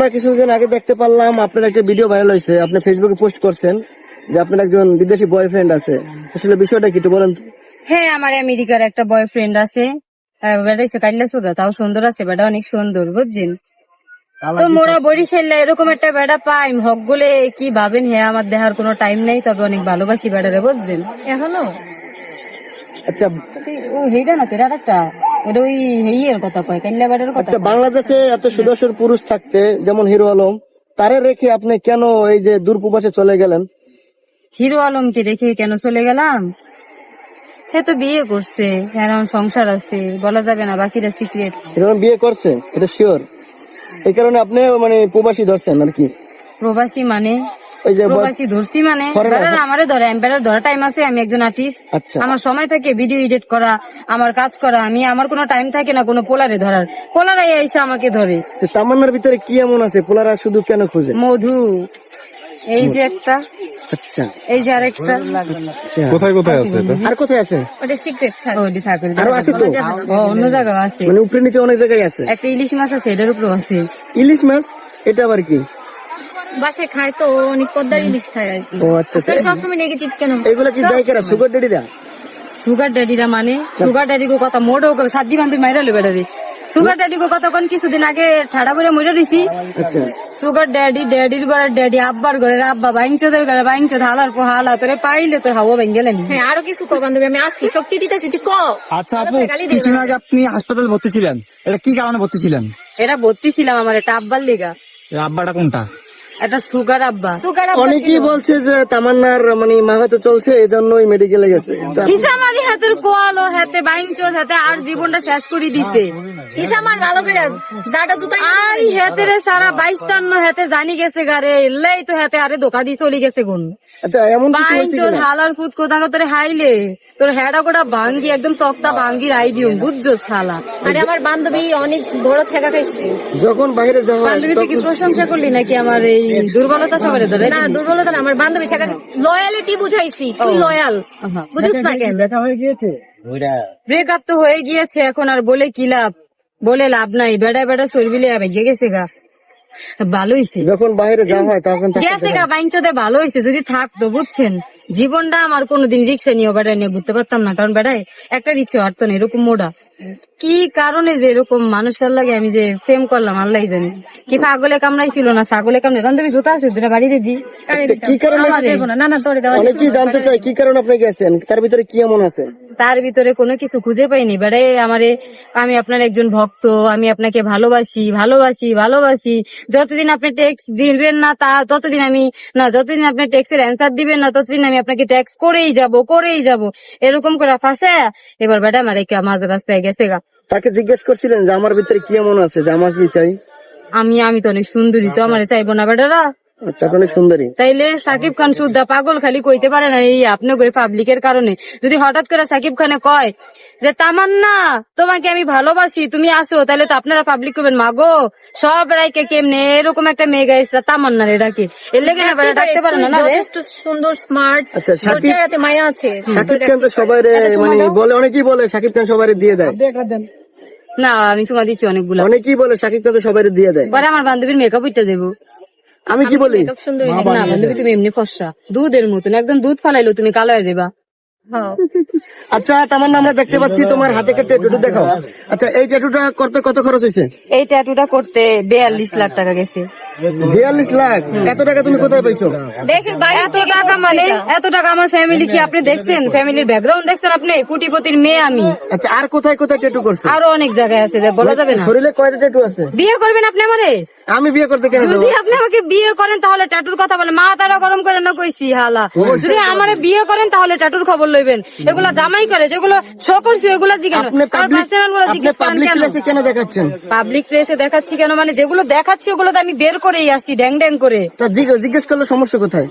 আমরা কিছুদিন আগে দেখতে পারলাম আপনার একটা ভিডিও ভাইরাল হয়েছে, আপনি ফেসবুকে পোস্ট করছেন যে আপনার একজন বিদেশি বয়ফ্রেন্ড আছে। আসলে বিষয়টা কি একটু বলেন তো? হ্যাঁ, আমার আমেরিকার একটা বয়ফ্রেন্ড আছে। বেটা এসে কাইলা সোদা, তাও সুন্দর আছে, বেটা অনেক সুন্দর, বুঝছেন? তো মোরা বরিশাল্লা এরকম একটা বেটা পাই হক বলে কি ভাবেন? হ্যাঁ, আমার দেখার কোনো টাইম নেই, তবে অনেক ভালোবাসি বেটারে, বুঝছেন? এখনো আচ্ছা হেইটা না তেরা একটা ওটা ওই হেইয়ের কথা কয়, কাইল্লা বেটার কথা। আচ্ছা, বাংলাদেশে এত সুদর্শন পুরুষ থাকতে যেমন হিরো আলম, তারে রেখে আপনি কেন এই যে দূর প্রবাসে চলে গেলেন? হিরো আলমকে রেখে কেন চলে গেলাম? সে তো বিয়ে করছে, এখন সংসার আছে, বলা যাবে না, বাকিটা সিক্রেট। হিরো আলম বিয়ে করছে, এটা শিওর? এই কারণে আপনি মানে প্রবাসী ধরছেন আর কি? প্রবাসী মানে ওই যে প্রবাসী ধরছি মানে বেটার আমারে ধরে, আমি বেটার ধরা টাইম আছে, আমি একজন আর্টিস্ট, আচ্ছা আমার সময় থাকে ভিডিও এডিট করা, আমার কাজ করা, আমার কোনো টাইম থাকে না কোনো পোলারে ধরার। পোলারাই এসে আমাকে ধরে। তো তামান্নার ভিতরে কি এমন আছে পোলারা শুধু কেন খুঁজে? মধু, এই যে একটা, আচ্ছা এই যে আরেকটা, আচ্ছা। কোথায় কোথায় আছে এটা? আর কোথায় আছে? ওটা সিক্রেট থাকে। আরো আছে তো? ও, অন্য জায়গায় আছে, মানে উপরে নিচে অনেক জায়গায় আছে। একটা ইলিশ মাছ আছে, এটার উপরে আছে। ইলিশ মাছ? এটা আবার কি? বাসে খায় তো, অনেক পদ্মার ইলিশ খায় আর কি। ও আচ্ছা আচ্ছা। সবসময় নেগেটিভ কেন? এগুলা কি দেয় কেরা? সুগার ডেডিরা? সুগার ড্যাডিরা মানে সুগার ড্যাডি কো কথা মোড়ো সাদি বান্ধি মাইরা লে বেড়ারে। সুগার ড্যাডি কো কথা কোন কিছুদিন আগে ঠাড়া করে মরে দিছি। আচ্ছা সুগার ড্যাডি, ড্যাডির ঘরের ড্যাডি, আব্বার ঘরের আব্বা, বাইঞ্চদের ঘরে বাইঞ্চদ, হালার পর হালা, তোরে পাইলে তোর হাওয়া ভেঙ্গেলেন। হ্যাঁ, আরো কিছু কো বান্ধবী, আমি আসি, শক্তি দিতেছি, তুই ক। আচ্ছা আপু, কিছুদিন আগে আপনি হাসপাতালে ভর্তি ছিলেন, এটা কি কারণে ভর্তি ছিলেন? এটা ভর্তি ছিলাম আমার একটা আব্বার লেগা। এর আব্বাটা কোনটা? একটা সুগার আব্বা। অনেকেই বলছে যে তামান্নার মানে মাথাতে চলছে, এই জন্যই মেডিকেলে গেছে। ইসামারি হাতের কোয়ালো হাতে বাইঞ্চদ হাতে আর জীবনটা শেষ করে দিছে। ইসামার ভালো করে দাদা জুতা আর হাতে রে সারা 22 হাতে জানি গেছে গারে, এলাই তো হাতে আরে ধোকা দি চলে গেছে গুণ। আচ্ছা এমন কিছু হয়েছে বাইঞ্চদ কিনা? হালার ফুট কোদাঙ্গ তোরে হাইলে তোর হেডা গোটা ভাঙ্গি একদম তক্তা ভাঙ্গি রাই দিও, বুঝছো শালা? আরে আমার বান্ধবী অনেক বড় ঠেকা খাইছে। যখন বাইরে যাওয়া হয় বান্ধবী কি প্রশংসা করলি নাকি আমার এই দুর্বলতা সবারে ধরে? না, দুর্বলতা না, আমার বান্ধবী ঠেকা লয়ালিটি বুঝাইছি, তুই লয়াল বুঝিস না কেন? ব্রেকআপ তো হয়ে গিয়েছে, এখন আর বলে কি লাভ? বলে লাভ নাই, বেড়া বেড়া চর্বিলে ভেঙে গেছে গা। ভালো হয়েছে যখন বাইরে যাওয়া হয় তখন গেছে গা বাইঞ্চদে, ভালো হয়েছে। যদি থাকতো, বুঝছেন, জীবনটা আমার কোনোদিন রিক্সা নিয়ে বেড়ায় নিয়ে ঘুরতে পারতাম না, কারণ বেড়ায় একটা রিক্সা হাঁটতো না, এরকম মোড়া। কি কারণে যে এরকম মানুষের লাগে আমি যে প্রেম করলাম আল্লাহ জানি। কি পাগলে কামড়াইছিল না ছাগলে কামড়ে? বান্ধবী জুতা আছে, দুটা বাড়ি দিদি। কি কারণে? না না, তোরে দেওয়া অনেকেই জানতে চাই কি কারণে আপনি গেছেন, তার ভিতরে কি এমন আছে? তার ভিতরে কোনো কিছু খুঁজে পাইনি বেড়ে আমারে। আমি আপনার একজন ভক্ত, আমি আপনাকে ভালোবাসি ভালোবাসি ভালোবাসি। যতদিন আপনি ট্যাক্স দিবেন না ততদিন আমি না, যতদিন আপনি ট্যাক্সের অ্যান্সার দিবেন না ততদিন আমি আপনাকে ট্যাক্স করেই যাব এরকম করে ফাঁসে। এবার বেটা আমার মাঝ রাস্তায় গেছে গা। তাকে জিজ্ঞেস করছিলেন যে আমার ভিতরে কি এমন আছে যে আমার কি চাই? আমি তো অনেক সুন্দরী, তো আমার চাইবো না বেটারা? আচ্ছা, আপনি সুন্দরী। তাইলে সাকিব খান সুদ্ধা পাগল খালি কইতে পারে না এই আপনি ওই পাবলিকের কারণে। যদি হঠাৎ করে সাকিব খানে কয় যে তামান্না তোমাকে আমি ভালোবাসি, তুমি আসো, তাহলে তো আপনারা পাবলিক করবেন মাগো সব রাইকে কেমনে এরকম একটা মেগা স্টার তামান্না রে ডাকে, এর লেগে না বেটা ডাকতে পারে না? সুন্দর স্মার্ট, আচ্ছা সাকিব মায়া আছে। খান তো সবাই মানে বলে, অনেকেই বলে সাকিব খান সবাই দিয়ে দেয়। না, আমি তোমার দিচ্ছি অনেকগুলো। অনেকেই বলে সাকিব খান তো সবাই দিয়ে দেয়। পরে আমার বান্ধবীর মেকআপ উঠতে যাবো। আমি কি বলি? সুন্দরী না বান্ধবী, তুমি এমনি ফর্সা দুধের মতন, একদম দুধ ফালাইলো তুমি কালো হয়ে যাবা। আচ্ছা তামান্না, আমরা দেখতে পাচ্ছি তোমার হাতে একটা ট্যাটু দেখাও। আচ্ছা এই ট্যাটুটা করতে কত খরচ হয়েছে? এই ট্যাটুটা করতে 42 লাখ টাকা গেছে। 42 লাখ? এত টাকা তুমি কোথায় পাইছো? এত টাকা মানে এত টাকা আমার ফ্যামিলি কি আপনি দেখছেন? ফ্যামিলির ব্যাকগ্রাউন্ড দেখছেন আপনি? কোটিপতির মেয়ে আমি। আচ্ছা আর কোথায় কোথায় ট্যাটু করছো? আরো অনেক জায়গায় আছে, বলা যাবে না। শরীরে কয়টা ট্যাটু আছে? বিয়ে করবেন আপনি আমারে? আমি বিয়ে করতে কেন যাবো? যদি আপনি আমাকে বিয়ে করেন তাহলে ট্যাটুর কথা বলেন, মা তারা গরম করে না কইছি হালা। যদি আমারে বিয়ে করেন তাহলে ট্যাটুর খবর লইবেন। এগুলা জামাই করে, যেগুলো শো করছি ওগুলা জিজ্ঞেস কেন দেখাচ্ছেন? পাবলিক প্লেসে দেখাচ্ছি কেন মানে যেগুলো দেখাচ্ছি ওগুলো তো আমি বের করেই আসছি ড্যাং ড্যাং করে। তা জিজ্ঞেস করলে সমস্যা কোথায়?